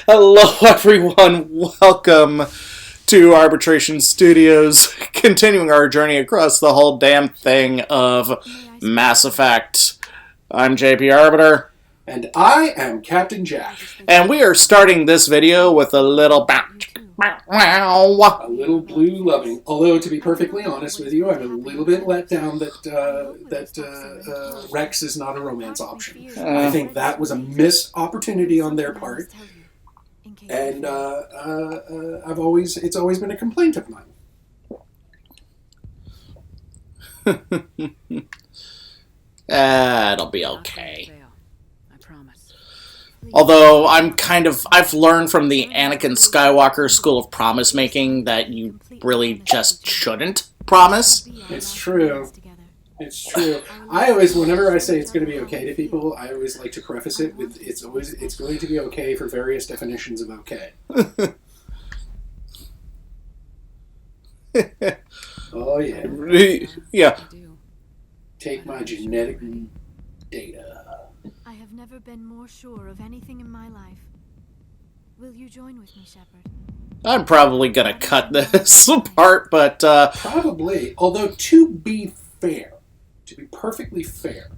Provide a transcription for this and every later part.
Hello, everyone. Welcome to Arbitration Studios, continuing our journey across the whole damn thing of Mass Effect. I'm JP Arbiter. And I am Captain Jack. And we are starting this video with a little A little blue loving. Although, to be perfectly honest with you, I'm a little bit let down that Rex is not a romance option. I think that was a missed opportunity on their part. And it's always been a complaint of mine. It'll be okay. Although I've learned from the Anakin Skywalker School of Promise Making that you really just shouldn't promise. It's true. It's true. I always, whenever I say it's going to be okay to people, I always like to preface it with it's going to be okay for various definitions of okay. Oh yeah. Yeah. Take my genetic data. I have never been more sure of anything in my life. Will you join with me, Shepard? I'm probably gonna cut this part, but probably. Although to be perfectly fair,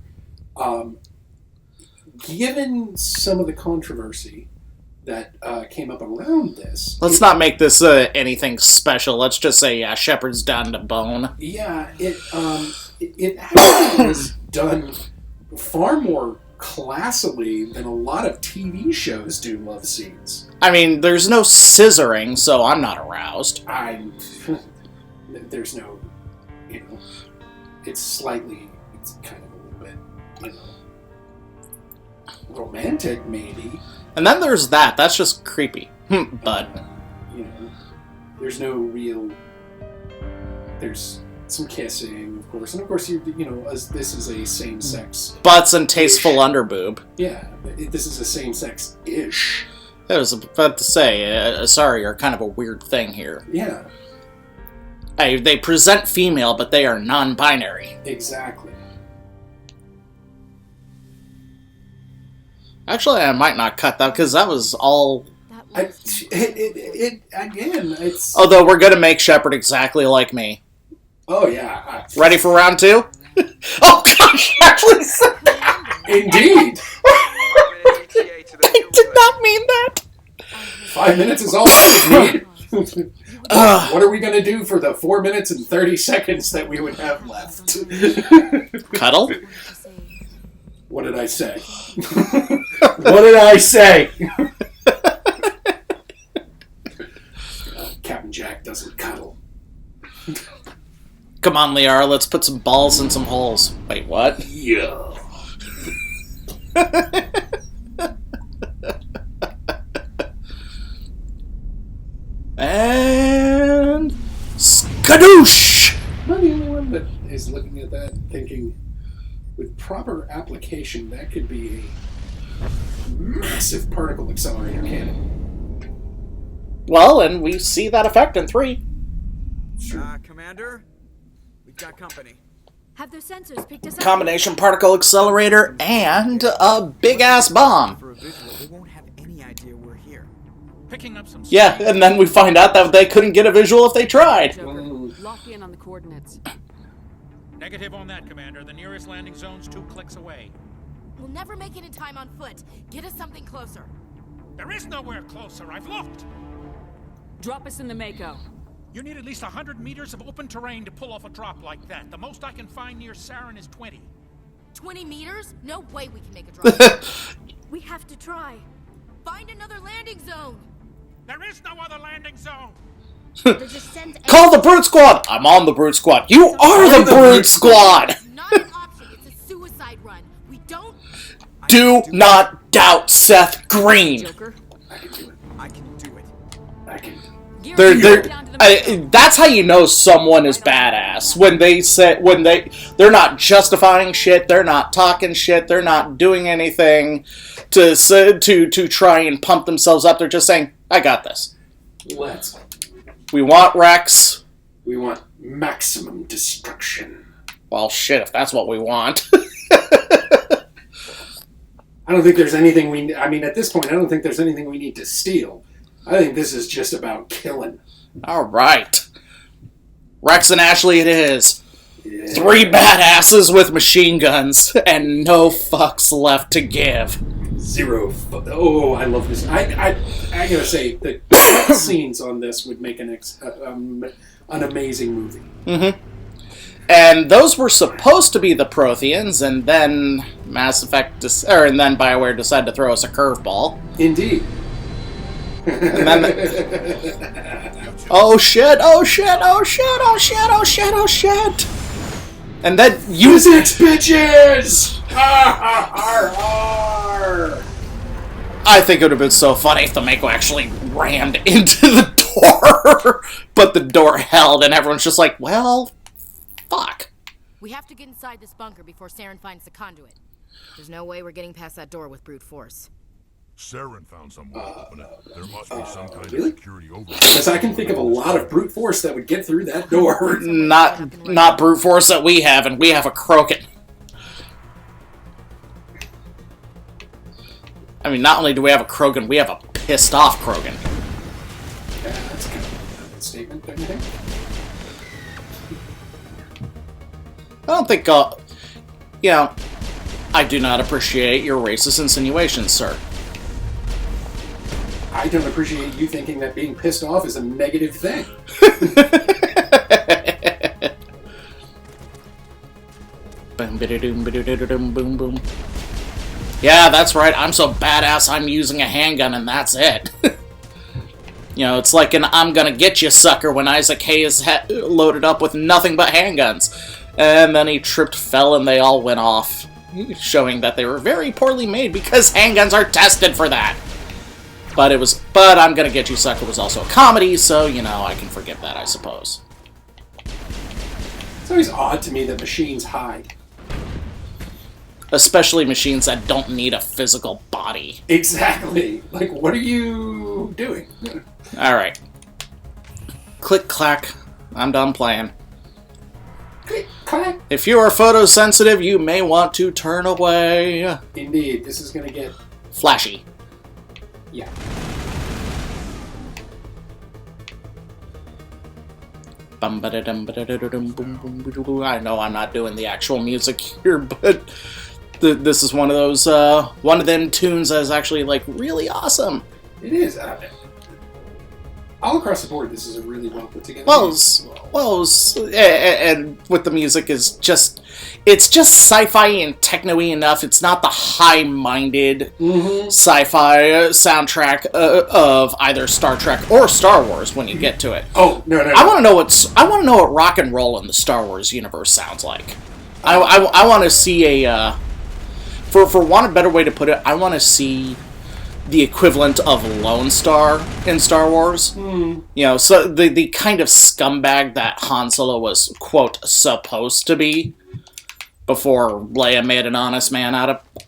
given some of the controversy that came up around this, let's not make this anything special. Let's just say, yeah, Shepard's down to bone. Yeah, it actually was done far more classily than a lot of TV shows do love scenes. I mean, there's no scissoring, so I'm not aroused. There's no, it's kind of a little bit, romantic maybe. And then there's that. That's just creepy. But there's no real. There's some kissing, of course, and of course as this is a same-sex butts and tasteful underboob. Yeah, this is a same-sex-ish. I was about to say, sorry, are kind of a weird thing here. Yeah. They present female, but they are non-binary. Exactly. Actually, I might not cut that, because that was all... It's... Although, we're going to make Shepard exactly like me. Oh, yeah. Ready for round two? Oh, gosh, actually said that! Indeed! I did not mean that! 5 minutes is all I need. What are we going to do for the 4 minutes and 30 seconds that we would have left? Cuddle? What did I say? What did I say? Captain Jack doesn't cuddle. Come on, Liara, let's put some balls in some holes. Wait, what? Yeah. And... skadoosh! I'm not the only one that is looking at that thinking, with proper application, that could be a massive particle accelerator cannon. Well, and we see that effect in 3. Commander, we've got company. Have their sensors picked us up? Combination particle accelerator and a big-ass bomb. For a visual, they won't have any idea we're here. Picking up some... Yeah, and then we find out that they couldn't get a visual if they tried. Joker, lock in on the coordinates. Negative on that, Commander. The nearest landing zone's 2 clicks away. We'll never make it in time on foot. Get us something closer. There is nowhere closer. I've looked. Drop us in the Mako. You need at least 100 meters of open terrain to pull off a drop like that. The most I can find near Saren is 20. 20 meters? No way we can make a drop. We have to try. Find another landing zone. There is no other landing zone. Call the Brute Squad! I'm on the Brute Squad. You are the Brute Squad! It's not an option. It's a suicide run. We don't... Do not doubt Seth Green. Joker, I can do it. I can do it. I can... That's how you know someone is badass. When they're not justifying shit, they're not talking shit, they're not doing anything to try and pump themselves up. They're just saying, "I got this." Let's. We want Rex. We want maximum destruction. Well, shit, if that's what we want. I don't think there's anything we... I mean, at this point, I don't think there's anything we need to steal. I think this is just about killing. All right. Rex and Ashley it is. Yeah. 3 badasses with machine guns and no fucks left to give. Oh, I love this. I gotta say, the scenes on this would make an amazing movie. Mm-hmm. And those were supposed to be the Protheans, and then Mass Effect, and then BioWare decided to throw us a curveball. Indeed. And then oh shit! Oh shit! Oh shit! Oh shit! Oh shit! Oh shit! And then physics, bitches! I think it would have been so funny if the Mako actually rammed into the door, but the door held, and everyone's just like, well, fuck. We have to get inside this bunker before Saren finds the conduit. There's no way we're getting past that door with brute force. Saren found some way to open it. There must be some kind really? of security over. Because I can think of a lot of brute force that would get through that door. Not brute force that we have, and we have a Krogan. I mean, not only do we have a Krogan, we have a pissed off Krogan. Yeah, that's kind of a statement, don't you think? I don't think, I do not appreciate your racist insinuations, sir. I don't appreciate you thinking that being pissed off is a negative thing. Boom, ba-da-doom, ba-da-da-da-dum, boom, boom. Yeah, that's right. I'm so badass I'm using a handgun and that's it. It's like an I'm gonna get you sucker when Isaac Hayes loaded up with nothing but handguns. And then he tripped, fell, and they all went off. Showing that they were very poorly made because handguns are tested for that. But I'm gonna get you sucker was also a comedy, so, I can forgive that, I suppose. It's always odd to me that machines hide. Especially machines that don't need a physical body. Exactly. Like, what are you doing? Alright. Click, clack. I'm done playing. Click, clack. If you are photosensitive, you may want to turn away. Indeed, this is gonna get... flashy. Yeah. I know I'm not doing the actual music here, but this is one of those, one of them tunes that is actually, really awesome. It is. All across the board, this is a really well put together and with the music is it's just sci-fi and techno-y enough. It's not the high-minded sci-fi soundtrack of either Star Trek or Star Wars when you get to it. Oh, no. I want to know what rock and roll in the Star Wars universe sounds like. I want to see for want of a better way to put it, I want to see the equivalent of Lone Star in Star Wars. So the kind of scumbag that Han Solo was, quote, supposed to be before Leia made an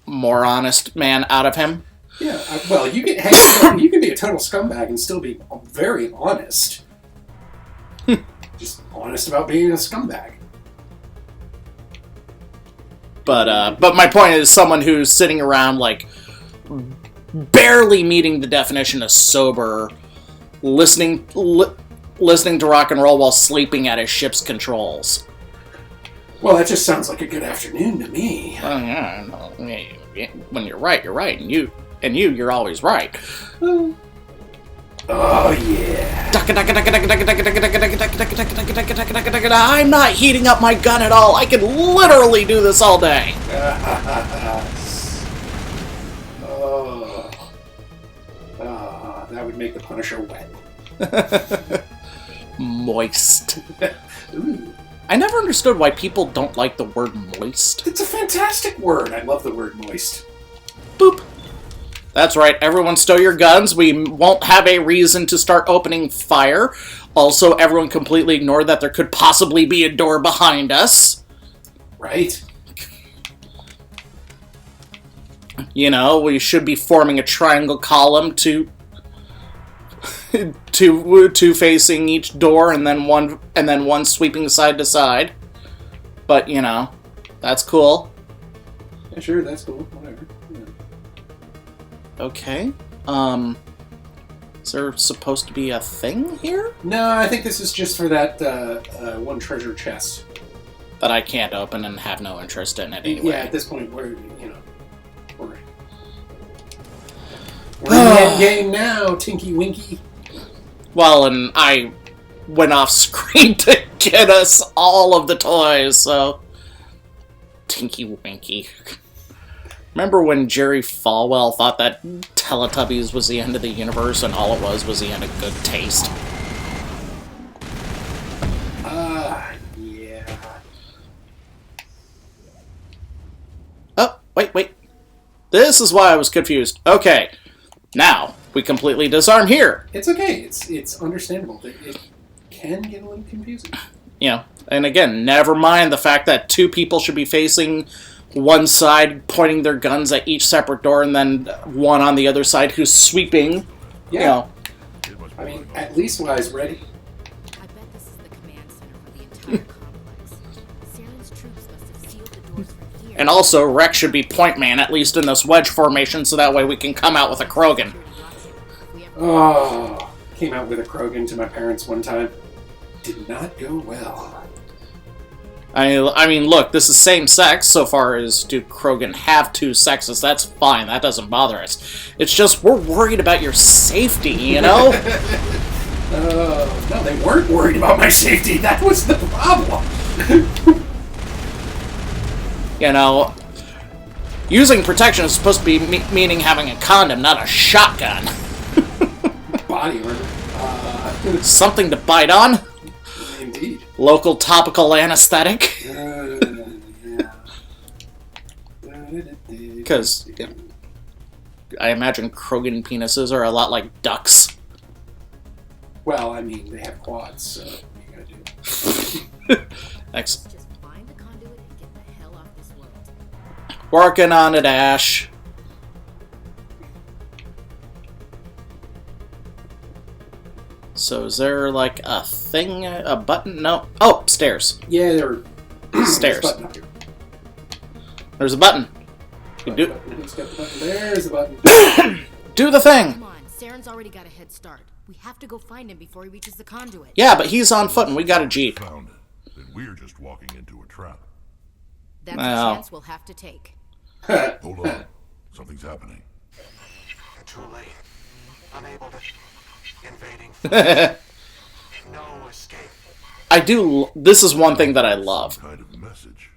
more honest man out of him. Yeah, well, you can be a total scumbag and still be very honest. Just honest about being a scumbag. But my point is someone who's sitting around, barely meeting the definition of sober, listening to rock and roll while sleeping at his ship's controls. Well, that just sounds like a good afternoon to me. When you're right, and you're always right. Oh yeah. I'm not heating up my gun at all. I can literally do this all day. That would make the Punisher wet. Moist. Ooh. I never understood why people don't like the word moist. It's a fantastic word. I love the word moist. Boop. That's right. Everyone stow your guns. We won't have a reason to start opening fire. Also, everyone completely ignore that there could possibly be a door behind us. Right. We should be forming a triangle column to facing each door, and then one sweeping side to side. But that's cool. Yeah, sure, that's cool. Whatever. Yeah. Okay. Is there supposed to be a thing here? No, I think this is just for that one treasure chest. That I can't open and have no interest in it anyway. Yeah, at this point, we're in the end game now, Tinky Winky. Well, and I went off screen to get us all of the toys, so... Tinky Winky. Remember when Jerry Falwell thought that Teletubbies was the end of the universe and all it was the end of good taste? Yeah. Oh, wait. This is why I was confused. Okay, now we completely disarm here. It's okay. It's understandable. It can get a little confusing. You know, and again, never mind the fact that two people should be facing one side, pointing their guns at each separate door, and then one on the other side who's sweeping. Yeah. You know. I mean, at least when I was ready. I bet this is the command center for the entire complex. Saren's troops must have sealed the doors from here. And also, Rex should be point man, at least in this wedge formation, so that way we can come out with a Krogan. Oh, came out with a Krogan to my parents one time. Did not go well. I mean, look, this is same sex so far as do Krogan have two sexes. That's fine. That doesn't bother us. It's just we're worried about your safety, you know? No, they weren't worried about my safety. That was the problem. You know, using protection is supposed to be meaning having a condom, not a shotgun. Body armor. Something to bite on. Indeed. Local topical anesthetic. Yeah. Because I imagine Krogan penises are a lot like ducks. Well, I mean, they have quads, so what are you gonna do? Thanks. Just find the conduit and get the hell off this world. Working on it, Ash. So is there like a thing, a button? No. Oh, stairs. Yeah, they're Stairs. There's a button up here. There's a button. You do Who's got the button? There's the button. do the thing. Come on, Saren's already got a head start. We have to go find him before he reaches the conduit. Yeah, but he's on foot and we got a jeep. Found it. Then we're just walking into a trap. That's Well. a chance we'll have to take. Hold on. Something's happening. Too late. Unable to. Invading. No escape. I do. This is one thing that I love. Kind of message.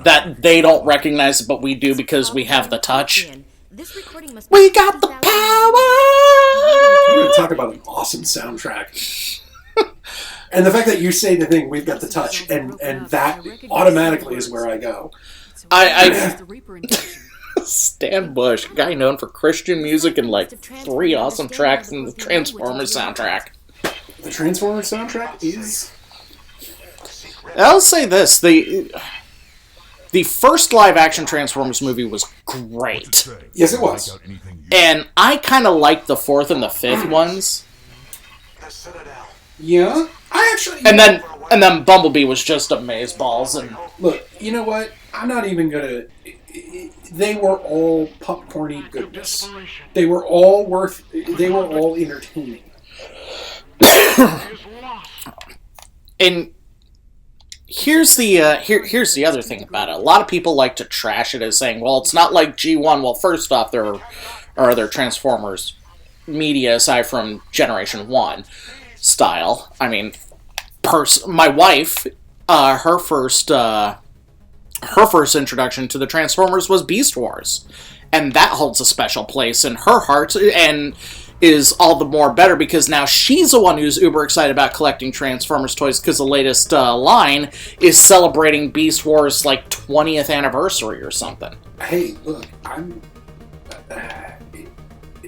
That they don't recognize it, but we do because we have the touch. This recording must We got the power! We're going to talk about an awesome soundtrack. And the fact that you say the thing, we've got the touch, and that automatically is where I go. The Reaper invasion. Stan Bush, guy known for Christian music and like 3 awesome tracks in the Transformers soundtrack. The Transformers soundtrack is... I'll say this, the first live-action Transformers movie was great. Yes, it was. And I kind of liked the 4th and the 5th ones. The Citadel. Yeah? I actually... And then Bumblebee was just amazeballs and... Look, you know what? I'm not even gonna... They were all popcorny goodness. They were all entertaining. And here's the other thing about it. A lot of people like to trash it as saying, well, it's not like G1. Well, first off, there are other Transformers media aside from Generation 1 style. I mean, my wife, her first introduction to the Transformers was Beast Wars. And that holds a special place in her heart and is all the more better because now she's the one who's uber excited about collecting Transformers toys because the latest line is celebrating Beast Wars' like 20th anniversary or something. Hey, look, I'm...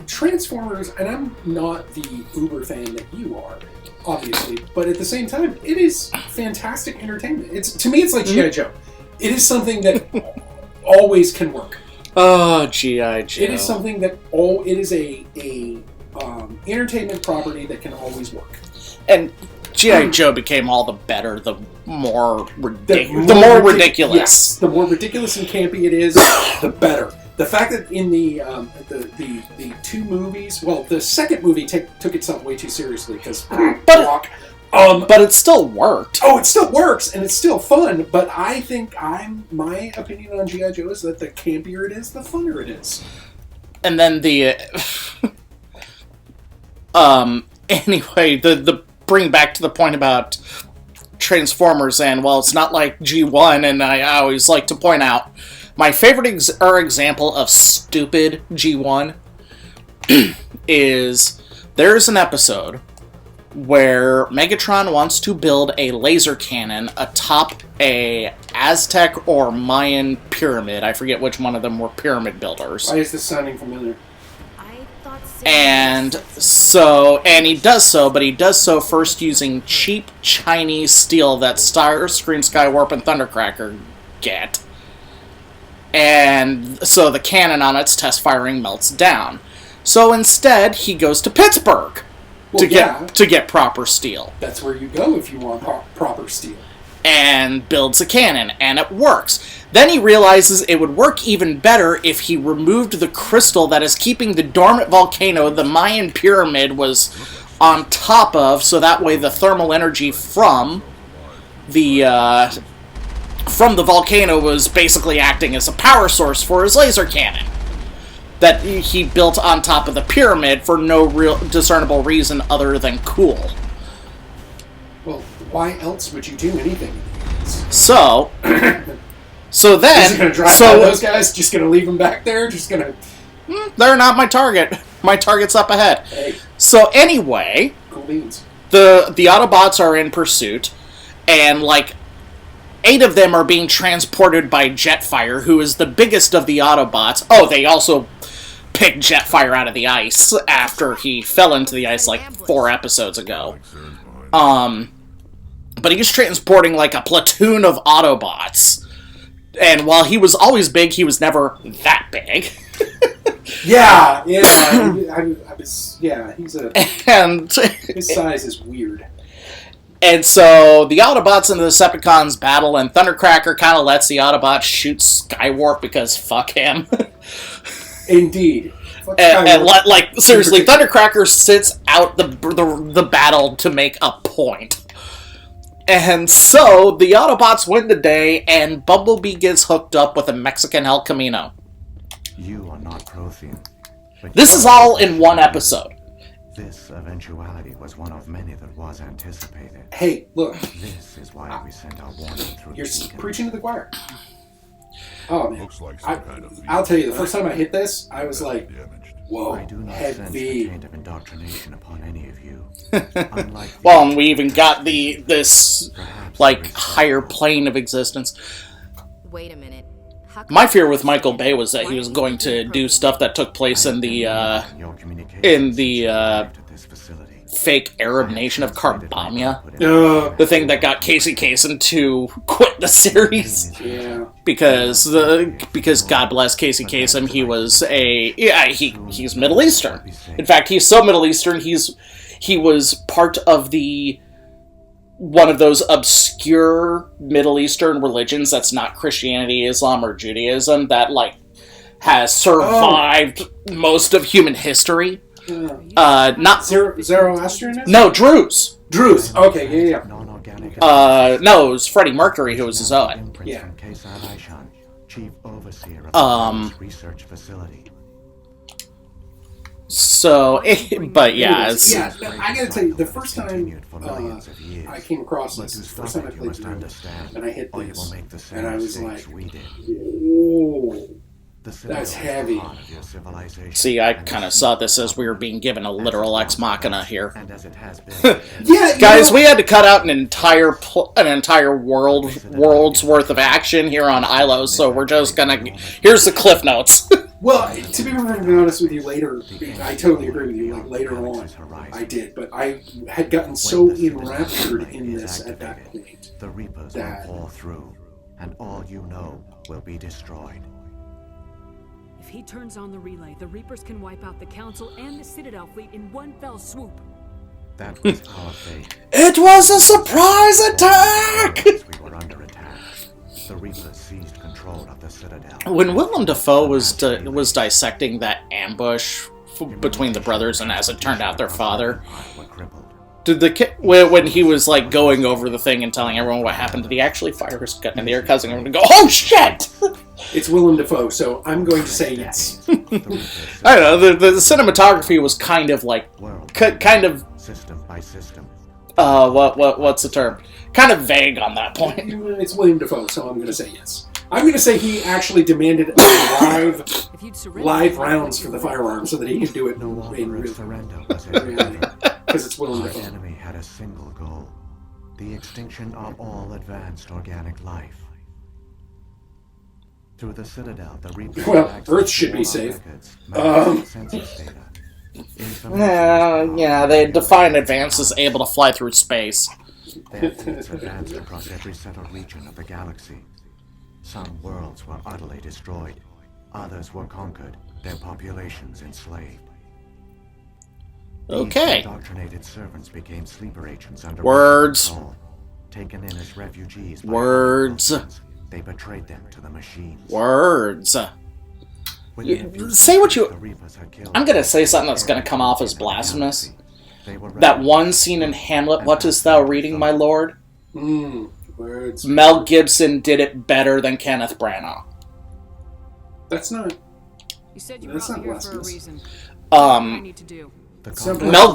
Transformers, and I'm not the uber fan that you are, obviously, but at the same time, it is fantastic entertainment. To me, it's like G.I. Joe. It is something that always can work. Oh, G.I. Joe. It is something that it is a entertainment property that can always work. And G.I. Joe became all the better, the more ridiculous. Yes, the more ridiculous and campy it is, the better. The fact that in the two movies, well, the second movie took itself way too seriously because but it still worked. Oh, it still works and it's still fun. But I think my opinion on G.I. Joe is that the campier it is, the funner it is. And then the anyway, the bring back to the point about Transformers, and well, it's not like G1, and I always like to point out my favorite example of stupid G1 is there's an episode where Megatron wants to build a laser cannon atop a Aztec or Mayan pyramid. I forget which one of them were pyramid builders. Why is this sounding familiar? And he does so, but he does so first using cheap Chinese steel that Starscream, Skywarp, and Thundercracker get. And so the cannon on its test firing melts down. So instead, he goes to Pittsburgh to get proper steel. That's where you go if you want proper steel. And builds a cannon, and it works. Then he realizes it would work even better if he removed the crystal that is keeping the dormant volcano the Mayan pyramid was on top of, so that way the thermal energy from the volcano was basically acting as a power source for his laser cannon that he built on top of the pyramid for no real discernible reason other than cool. Well, why else would you do anything? So then... Is he going to drive by those guys? Just going to leave them back there? Just going to... They're not my target. My target's up ahead. Hey. So anyway... Cool beans. The Autobots are in pursuit, and, 8 of them are being transported by Jetfire, who is the biggest of the Autobots. Oh, they also picked Jetfire out of the ice after he fell into the ice 4 episodes ago. But he's transporting, a platoon of Autobots. And while he was always big, he was never that big. Yeah, he's a... And... his size is weird. And so the Autobots and the Decepticons battle, and Thundercracker kind of lets the Autobots shoot Skywarp because fuck him. Indeed. Seriously, Thundercracker sits out the battle to make a point. And so, the Autobots win the day, and Bumblebee gets hooked up with a Mexican El Camino. You are not Prothean. This is all in one episode. This eventuality was one of many that was anticipated. Hey, look. This is why we sent our warning through You're the beacon. preaching to the choir. Oh, man. Looks like some kind of I'll tell you, the first time I hit this, I was like, damaged. whoa, I do not sense the heavy. taint of indoctrination upon any of you. Well, and we even got this higher plane of existence. Wait a minute. My fear with Michael Bay was that he was going to do stuff that took place in the fake Arab nation of Carbamia. The thing that got Casey Kasem to quit the series. Yeah. Because God bless Casey Kasem, he was he's Middle Eastern. In fact, he's so Middle Eastern, he was part of one of those obscure Middle Eastern religions that's not Christianity, Islam, or Judaism that has survived most of human history. Not Zoroastrianism? No, Druze. Druze. Okay, yeah. No, it was Freddie Mercury who was a Zoan. Yeah. Chief overseer of research facility. So, but yeah, I gotta tell you, the first time I came across this, the first time I played through it, and I hit this, and I was like, whoa. That's heavy. See, I kind of saw this as we were being given a literal ex machina here. Yeah, guys, we had to cut out an entire world's worth of action here on Ilo, so we're just gonna. Here's the cliff notes. Well, to be perfectly honest with you, later, I totally agree with you. Later on, I did, but I had gotten so enraptured in this at that point. The Reapers will pour through, and all you know will be destroyed. If he turns on the relay, the Reapers can wipe out the Council and the Citadel fleet in one fell swoop. That was our fate. It was a surprise attack! We were under attack. the Reapers seized control of the Citadel. When Willem Dafoe was dissecting that ambush between the brothers, and as it turned out, their father, Were crippled. did the kid, when he was like going over the thing and telling everyone what happened, did he actually fire his gun in the air, causing everyone to go, "Oh shit!" It's Willem Dafoe, so I'm going to say yes. I don't know. The cinematography was kind of like, kind of System by system. what's the term? Kind of vague on that point. It's William Dafoe, so I'm going to say yes. I'm going to say he actually demanded live If you'd surrender, live rounds for the firearm so that he could do it No in longer a real surrender was reality. Because it's Willem Our Dafoe. enemy had a single goal: the extinction of all advanced organic life. Through the Citadel, the Reapers Well, accessed Earth should be war safe. records, mapping census data. Yeah, they define advance as able to fly through space. Their fleets advanced across every settled region of the galaxy. Some worlds were utterly destroyed. Others were conquered, their populations enslaved. Okay. These indoctrinated servants became sleeper agents under Words. control. Taken in as refugees by Words. Americans, they betrayed them to the machines. Words. Within a few Say what you... the Reapers had killed I'm gonna say something that's gonna come off as blasphemous. They were That one scene in Hamlet, "What dost thou reading, my lord?" Words. Mel Gibson did it better than Kenneth Branagh. That's not... You said you That's brought me not here for a blasphemous. reason. What do I need to do? the Something- Mel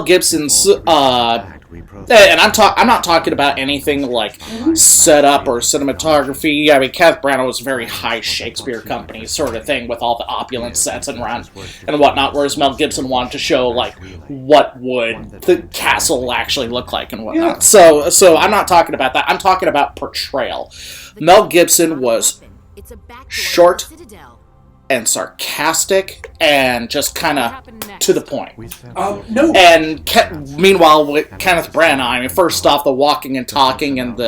Gibson's and I'm not talking about anything like setup or cinematography. I mean, Kenneth Branagh was a very high Shakespeare company sort of thing with all the opulent sets and whatnot, whereas Mel Gibson wanted to show like what would the castle actually look like and whatnot. So I'm not talking about that. I'm talking about portrayal. Mel Gibson was short and sarcastic and just kind of to the point. No. And meanwhile, with Kenneth Branagh, I mean, first off, the walking and talking and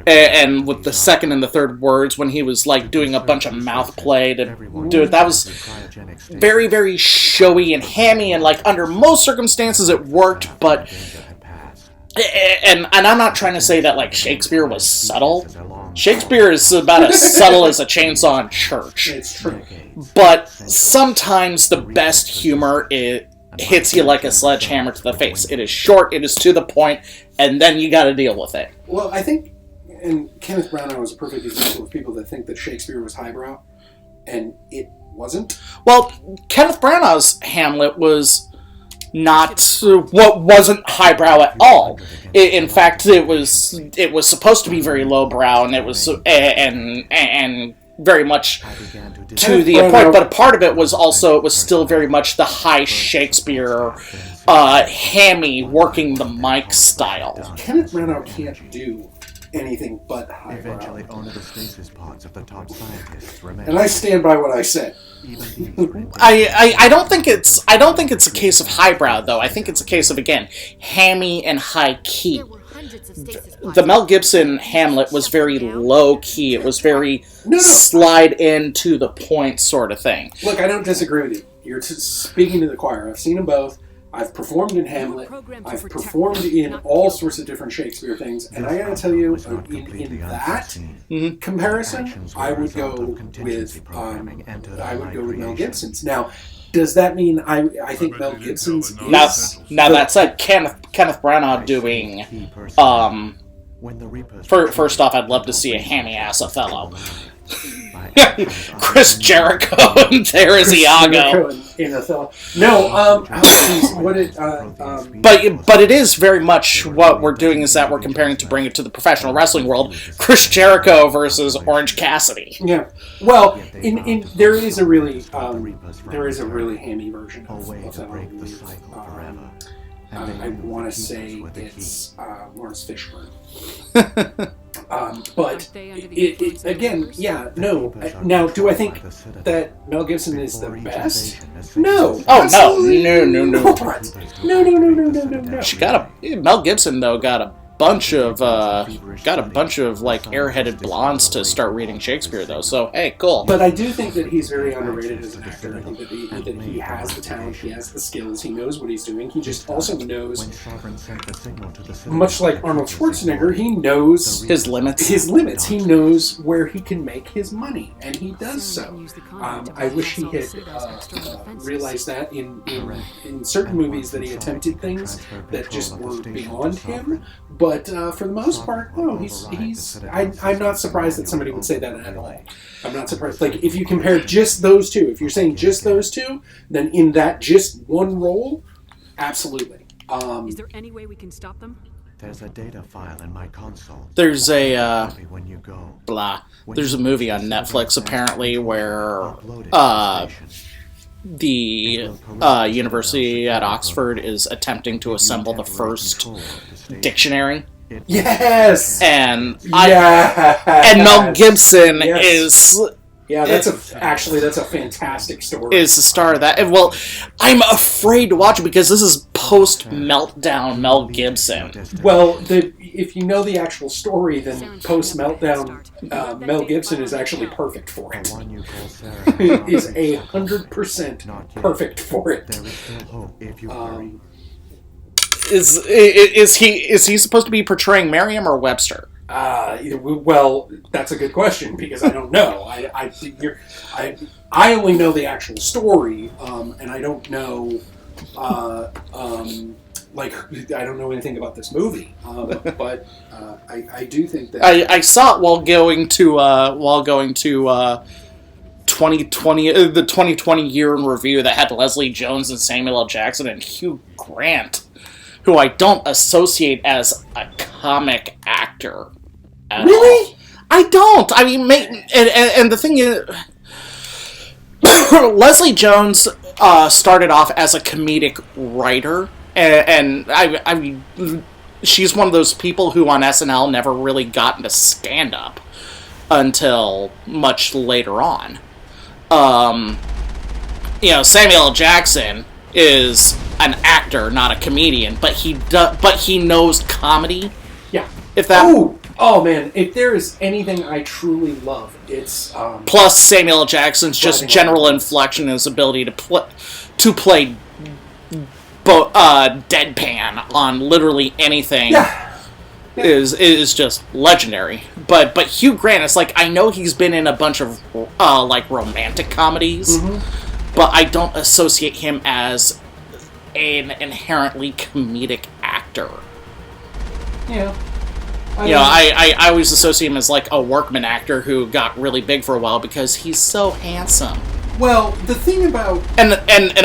and with the second and the third words when he was like doing a bunch of mouth play to do it, that was very, very showy and hammy, and like under most circumstances it worked, but. And I'm not trying to say that like Shakespeare was subtle. Shakespeare is about as subtle as a chainsaw in church. It's true. But sometimes the best humor hits you like a sledgehammer to the face. It is short, it is to the point, and then you gotta deal with it. Well, I think, and Kenneth Branagh was a perfect example of people that think that Shakespeare was highbrow, and it wasn't. Well, Kenneth Branagh's Hamlet was not what wasn't highbrow at all. In fact, it was supposed to be very lowbrow, and it was and very much to the point. But a part of it was also it was still very much the high Shakespeare, hammy working the mic style. Kenneth Branagh can't do anything but highbrow. Eventually, only the stasis pods of the top scientists remained. And I stand by what I said. I don't think it's a case of highbrow though. I think it's a case of again hammy and high key. The Mel Gibson Hamlet was very low key. It was very slide in to the point sort of thing. Look, I don't disagree with you. You're speaking to the choir. I've seen them both. I've performed in Hamlet. I've performed in all sorts of different Shakespeare things, and I gotta tell you, in that comparison, I would go with Mel Gibson's. Now, does that mean I think Mel Gibson's is now that said, Kenneth Branagh doing first off, I'd love to see a hammy ass Othello. Chris Jericho and there is Iago. No, but it is very much what we're doing is that we're comparing to bring it to the professional wrestling world. Chris Jericho versus Orange Cassidy. Yeah. Well, in there is a really hammy version of Othello. I want to say it's Lawrence Fishburne. But it again, yeah, no. Now, do I think that Mel Gibson is the best? No. Oh absolutely no. not. No. Mel Gibson though got a bunch of like airheaded blondes to start reading Shakespeare though. So hey, cool. But I do think that he's very underrated as an actor. I think that he has the talent, he has the skills, he knows what he's doing. He just also knows, much like Arnold Schwarzenegger, he knows his limits. He knows where he can make his money, and he does so. I wish he had realized that in certain movies that he attempted things that just were beyond him. But for the most part, no, I'm not surprised that somebody would say that at all. I'm not surprised. Like, if you compare just those two, if you're saying just those two, then in that just one role, absolutely. Is there any way we can stop them? There's a data file in my console. There's a When you go. There's a movie on Netflix apparently where the University at Oxford is attempting to assemble the first dictionary. Yes. And Mel Gibson is. Yeah, that's a fantastic story. Is the star of that. And, well, I'm afraid to watch it because this is post-meltdown Mel Gibson. Well, if you know the actual story, then post-meltdown Mel Gibson is actually perfect for it. Is 100% perfect for it. Is he supposed to be portraying Merriam or Webster? Well, that's a good question because I don't know. I only know the actual story, and I don't know. I don't know anything about this movie, but I do think that I saw it while going to 2020 the 2020 year in review that had Leslie Jones and Samuel L. Jackson and Hugh Grant, who I don't associate as a comic actor. Really? I don't. I mean, and the thing is, Leslie Jones started off as a comedic writer, and I mean, she's one of those people who on SNL never really got into stand-up until much later on. Samuel L. Jackson is an actor, not a comedian, but he knows comedy. Yeah. If that. Oh man! If there is anything I truly love, it's plus Samuel L. Jackson's just general inflection and his ability to play deadpan on literally anything. Yeah. Is just legendary. But Hugh Grant, it's like I know he's been in a bunch of like romantic comedies, but I don't associate him as an inherently comedic actor. Yeah. I always associate him as like a workman actor who got really big for a while because he's so handsome. Well, the thing about and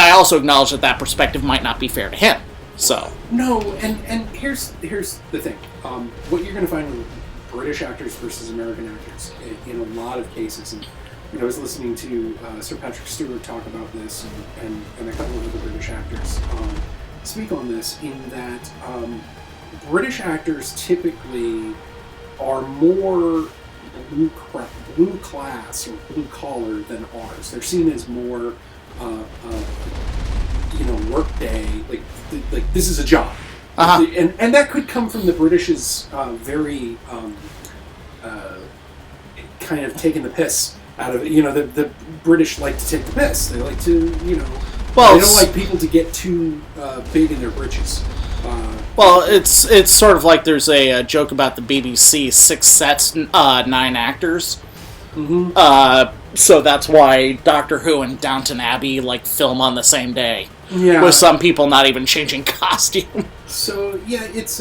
I also acknowledge that perspective might not be fair to him. So no, and here's the thing. What you're going to find with British actors versus American actors in a lot of cases, and I was listening to Sir Patrick Stewart talk about this, and a couple of other British actors speak on this, in that British actors typically are more blue class or blue collar than ours. They're seen as more, workday. Like this is a job, and that could come from the British's very kind of taking the piss out of it. The British like to take the piss. They like to, they don't like people to get too big in their britches. Well, it's sort of like there's a joke about the BBC, 6 sets, 9 actors. So that's why Doctor Who and Downton Abbey film on the same day. Yeah. With some people not even changing costume. So yeah, it's.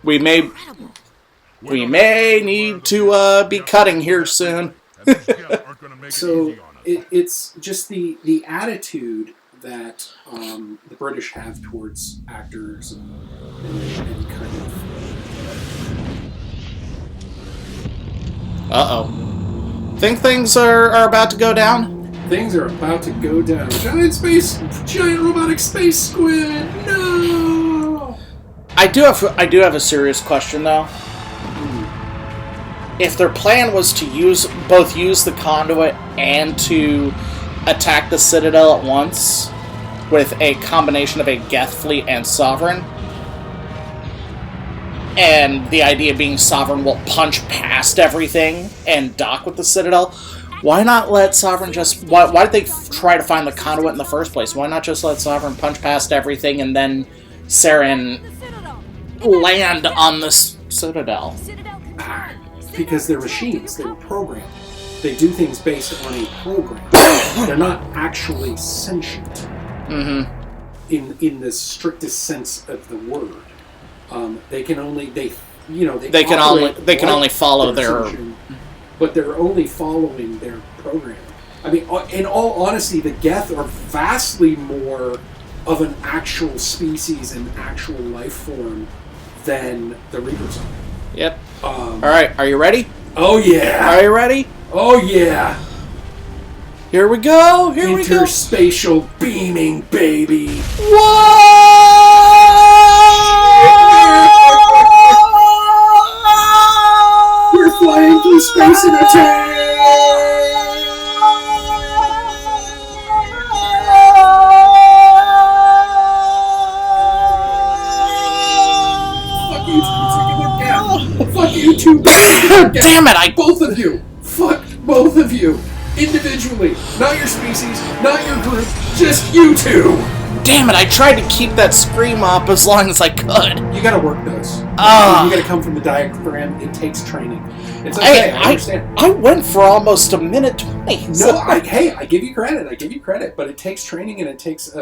We may need to be cutting here soon. So it's just the attitude that the British have towards actors and kind of. Think things are about to go down? Things are about to go down. Giant robotic space squid. No. I do have a serious question though. If their plan was to use the conduit and to attack the Citadel at once, with a combination of a Geth fleet and Sovereign. And the idea being Sovereign will punch past everything and dock with the Citadel. Why not let Sovereign just... Why did they try to find the conduit in the first place? Why not just let Sovereign punch past everything and then Saren land on the Citadel? Because they're machines. They were programmed. They do things based on a program. They're not actually sentient. Mm-hmm. In the strictest sense of the word. They can only... They can only follow their... But they're only following their program. I mean, in all honesty, the Geth are vastly more of an actual species and actual life form than the Reapers are. Yep. Alright, are you ready? Oh yeah! Are you ready? Oh yeah! Here we go! Here we go! Interspatial beaming, baby! Whoa! We're flying through space in a tank! Fuck you two! Damn it! Both of you! Fuck both of you! Individually! Not your species, not your group, just you two! Damn it, I tried to keep that scream up as long as I could. You gotta work those. You gotta come from the diagram. It takes training. It's okay, I understand. I went for almost a minute 20. No, I give you credit. But it takes training and it takes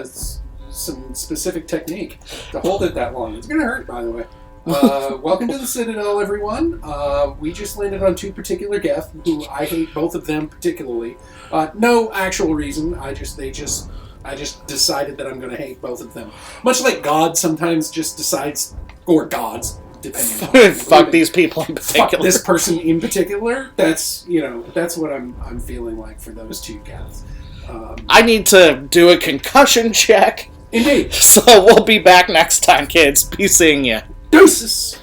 some specific technique to hold it that long. It's gonna hurt, by the way. Welcome to the Citadel, everyone. We just landed on two particular Geth, who I hate both of them particularly. No actual reason. I just decided that I'm going to hate both of them. Much like God sometimes just decides, or gods, depending on fuck these people in particular. Fuck this person in particular. That's what I'm feeling like for those two Geths. I need to do a concussion check. Indeed. So we'll be back next time, kids. Be seeing ya. Deuces!